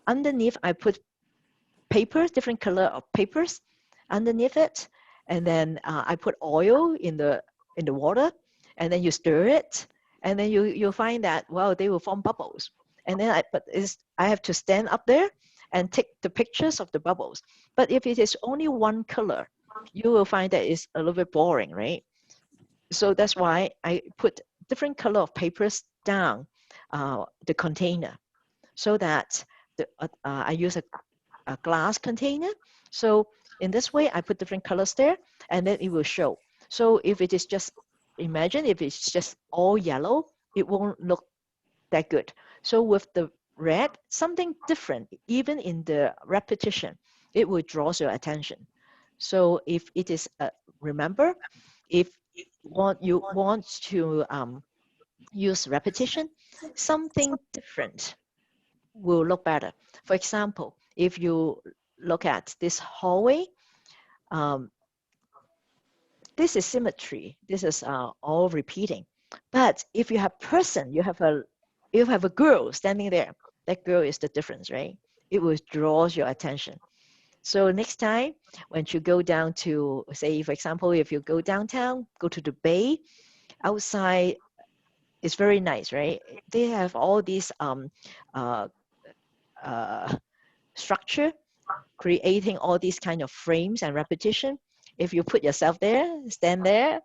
underneath I put papers, different color of papers underneath it, and then I put oil in the water, and then you stir it, and then you'll find that, well, they will form bubbles. And then I have to stand up there and take the pictures of the bubbles. But if it is only one color, you will find that it's a little bit boring, right? So that's why I put different color of papers down the container, so that I use a glass container. So in this way, I put different colors there, and then it will show. So if it is just, imagine if it's just all yellow, it won't look that good. So with the red, something different, even in the repetition, it will draw your attention. So if it is, remember, if you want to use repetition, something different will look better. For example, if you look at this hallway, this is symmetry. This is all repeating. But if you have person, you have a girl standing there. That girl is the difference, right? It will draw your attention. So next time, when you go down to, say, for example, if you go downtown, go to the bay, outside, it's very nice, right? They have all these structure, creating all these kind of frames and repetition. If you put yourself there, stand there,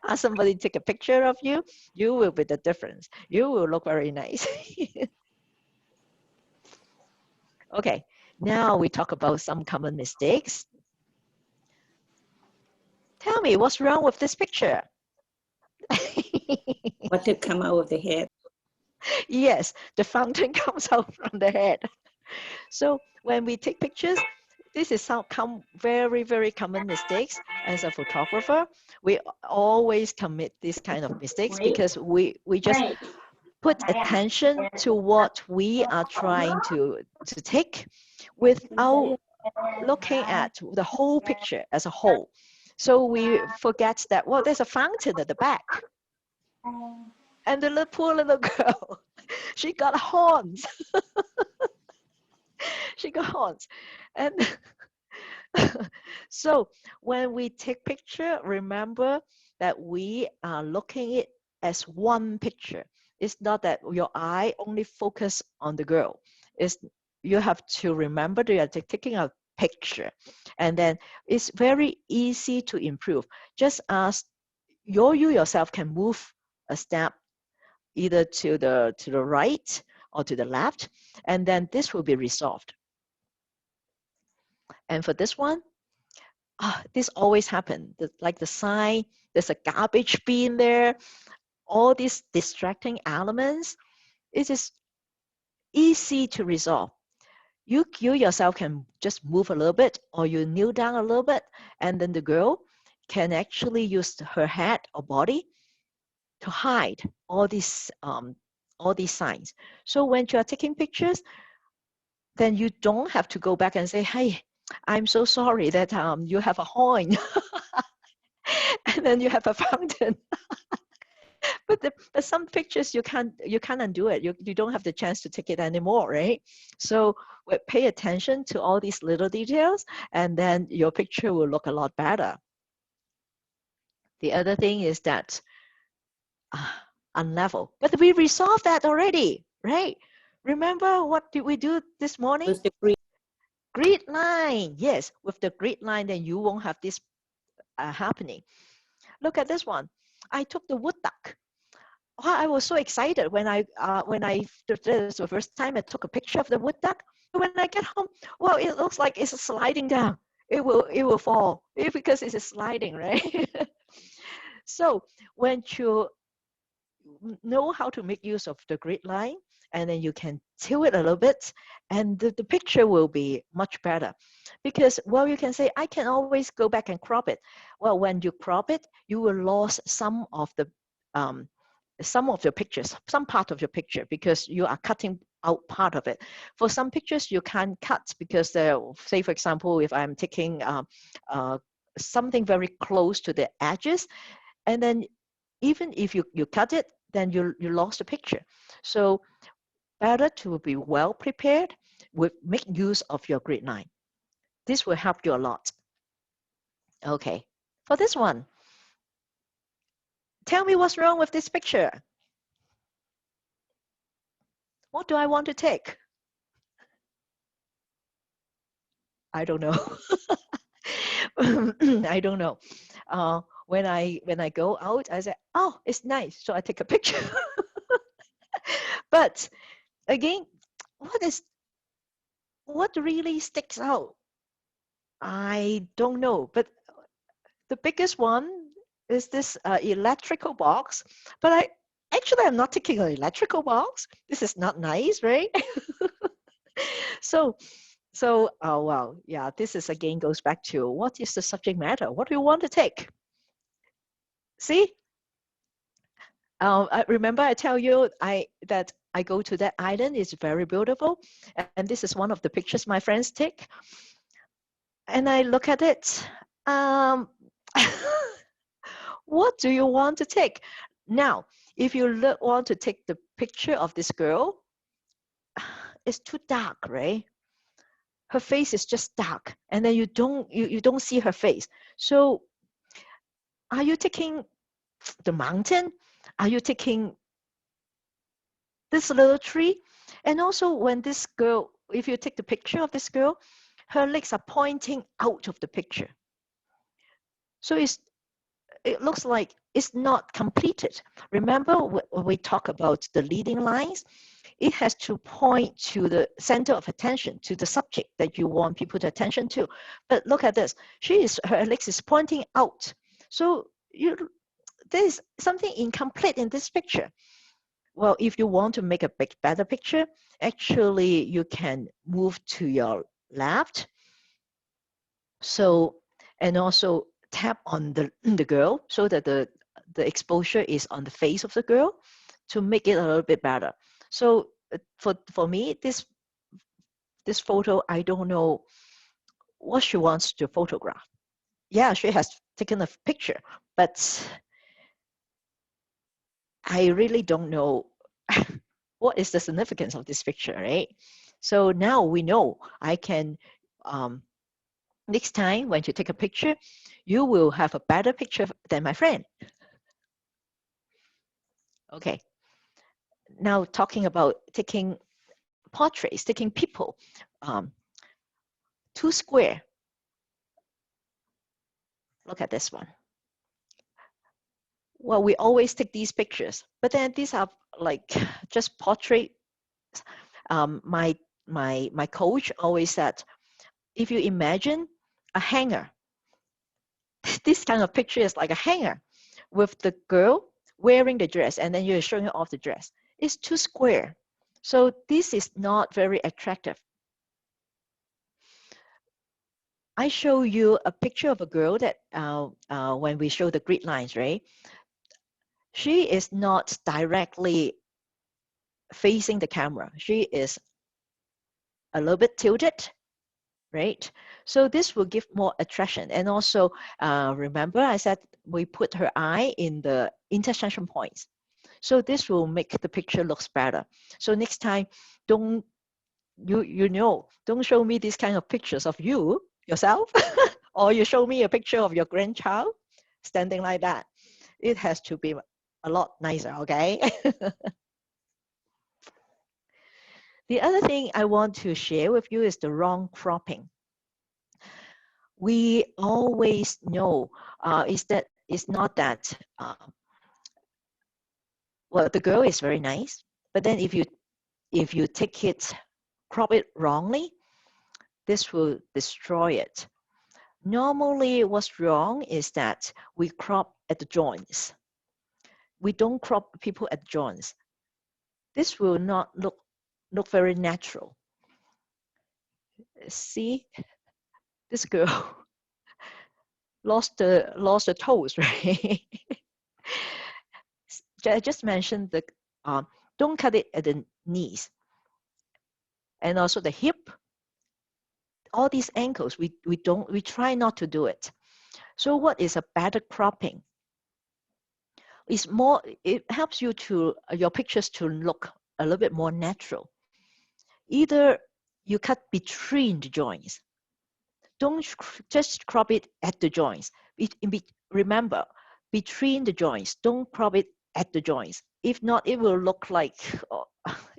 ask somebody to take a picture of you, you will be the difference. You will look very nice. Okay, now we talk about some common mistakes. Tell me, what's wrong with this picture? Water come out of the head. Yes, the fountain comes out from the head. So when we take pictures, this is some very, very common mistakes. As a photographer, we always commit this kind of mistakes because we just put attention to what we are trying to take without looking at the whole picture as a whole. So we forget that, well, there's a fountain at the back. And the poor little girl, she got horns. She got horns. And so when we take picture, remember that we are looking it as one picture. It's not that your eye only focus on the girl. You have to remember that you're taking a picture. And then it's very easy to improve. Just as you yourself can move a step either to the right or to the left, and then this will be resolved. And for this one, this always happens. Like the sign, there's a garbage bin there, all these distracting elements. It is easy to resolve. You yourself can just move a little bit, or you kneel down a little bit, and then the girl can actually use her head or body to hide all these signs. So when you are taking pictures, then you don't have to go back and say, "Hey, I'm so sorry that you have a horn," and then you have a fountain. But some pictures you can't undo it. You don't have the chance to take it anymore, right? So pay attention to all these little details, and then your picture will look a lot better. The other thing is that unlevel, but we resolved that already, right? Remember what did we do this morning? Was the green. Grid line. Yes, with the grid line, then you won't have this happening. Look at this one. I took the wood duck. Oh, I was so excited when this was the first time I took a picture of the wood duck. When I get home, well, it looks like it's sliding down. It will fall because it's sliding, right? So when you know how to make use of the grid line, and then you can tilt it a little bit, and the picture will be much better. Because, well, you can say, I can always go back and crop it. Well, when you crop it, you will lose some of your pictures, some part of your picture, because you are cutting out part of it. For some pictures, you can't cut because, say, for example, if I'm taking something very close to the edges, and then even if you cut it, then you lost the picture. So better to be well prepared with make use of your grid line. This will help you a lot. Okay, for this one, tell me what's wrong with this picture. What do I want to take? I don't know. I don't know. When I go out, I say, oh, it's nice, so I take a picture. But again, what really sticks out? I don't know. But the biggest one is this electrical box. But I'm not taking an electrical box. This is not nice, right? So, oh well, yeah, this is again goes back to what is the subject matter? What do you want to take? See, I remember I tell you that I go to that island. It's very beautiful, and this is one of the pictures my friends take. And I look at it. What do you want to take? Now, if you want to take the picture of this girl, it's too dark, right? Her face is just dark, and then you don't see her face. So are you taking the mountain? Are you taking this little tree? And also when this girl, if you take the picture of this girl, her legs are pointing out of the picture. So it looks like it's not completed. Remember when we talk about the leading lines? It has to point to the center of attention, to the subject that you want people to attention to. But look at this. Her legs is pointing out. So there's something incomplete in this picture. Well, if you want to make a better picture, actually you can move to your left. So, and also tap on the girl so that the exposure is on the face of the girl to make it a little bit better. So for me, this photo, I don't know what she wants to photograph. Yeah, she has taken a picture, but I really don't know what is the significance of this picture, right? So now we know I can, next time when you take a picture, you will have a better picture than my friend. Okay. Now talking about taking portraits, taking people, 2 square. Look at this one. Well, we always take these pictures, but then these are like just portrait. My coach always said, if you imagine a hanger, this kind of picture is like a hanger with the girl wearing the dress, and then you're showing off the dress. It's too square. So this is not very attractive. I show you a picture of a girl that when we show the grid lines, right? She is not directly facing the camera. She is a little bit tilted, right? So this will give more attraction. And also, remember I said we put her eye in the intersection points. So this will make the picture looks better. So next time, don't don't show me these kind of pictures of you yourself, or you show me a picture of your grandchild standing like that. It has to be a lot nicer, okay? The other thing I want to share with you is the wrong cropping. We always know it's not that, well, the girl is very nice, but then if you take it, crop it wrongly, this will destroy it. Normally, what's wrong is that we crop at the joints. We don't crop people at the joints. This will not look very natural. See, this girl lost the toes, right? I just mentioned the don't cut it at the knees, and also the hip. All these ankles, we try not to do it. So what is a better cropping? It's more, it helps you to your pictures to look a little bit more natural. Either you cut between the joints. Don't just crop it at the joints. Remember, between the joints. Don't crop it at the joints. If not, it will look like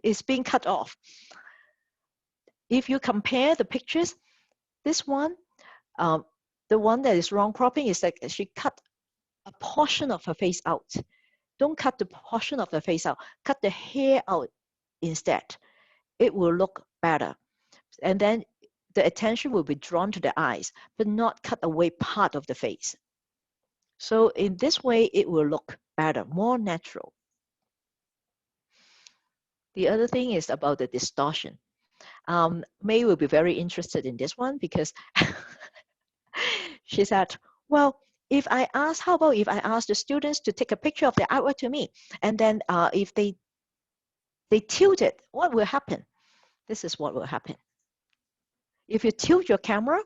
it's being cut off. If you compare the pictures, this one, the one that is wrong cropping is like she cut a portion of her face out. Don't cut the portion of the face out. Cut the hair out instead. It will look better. And then the attention will be drawn to the eyes, but not cut away part of the face. So in this way, it will look better, more natural. The other thing is about the distortion. May will be very interested in this one because she said, well, how about if I ask the students to take a picture of their artwork to me, and then if they tilt it, what will happen? This is what will happen. If you tilt your camera,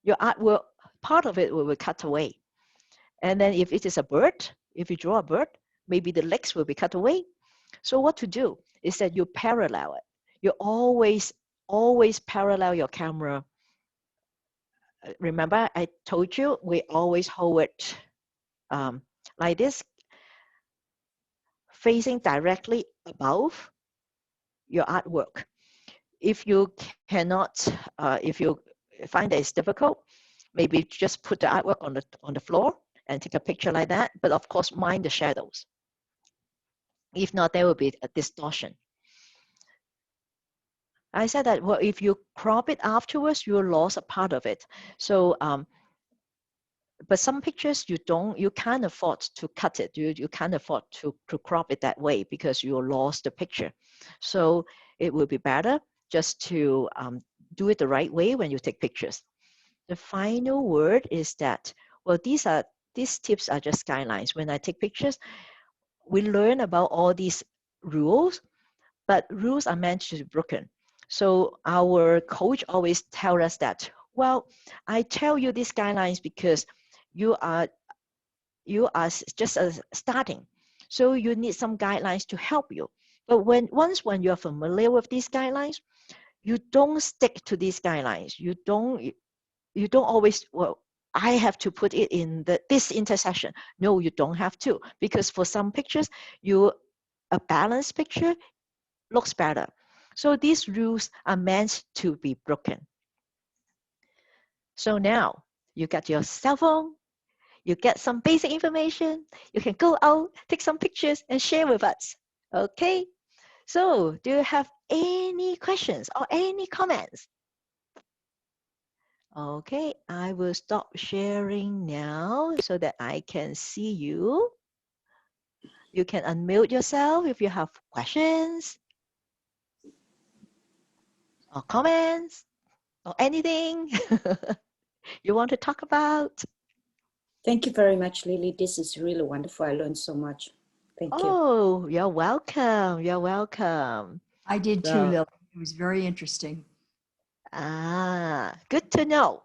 your artwork, part of it will be cut away. And then if it is a bird, if you draw a bird, maybe the legs will be cut away. So what to do is that you parallel it. You always parallel your camera. Remember, I told you we always hold it like this, facing directly above your artwork. If you cannot, if you find that it's difficult, maybe just put the artwork on the floor and take a picture like that. But of course, mind the shadows. If not, there will be a distortion. I said that, well, if you crop it afterwards, you lost a part of it. So, but some pictures you can't afford to cut it. You can't afford to crop it that way because you lost the picture. So it will be better just to do it the right way when you take pictures. The final word is that, well, these tips are just guidelines. When I take pictures, we learn about all these rules, but rules are meant to be broken. So our coach always tells us that, well, I tell you these guidelines because you are just starting. So you need some guidelines to help you. But once you're familiar with these guidelines, you don't stick to these guidelines. You don't always, well, I have to put it in this intersection. No, you don't have to, because for some pictures, a balanced picture looks better. So these rules are meant to be broken. So now you got your cell phone, you get some basic information, you can go out, take some pictures and share with us. Okay? So do you have any questions or any comments? Okay, I will stop sharing now so that I can see you. You can unmute yourself if you have questions or comments or anything you want to talk about. Thank you very much, Lily. This is really wonderful. I learned so much. Thank you. Oh, you're welcome. You're welcome. I did too, So, Lily. It was very interesting. good to know.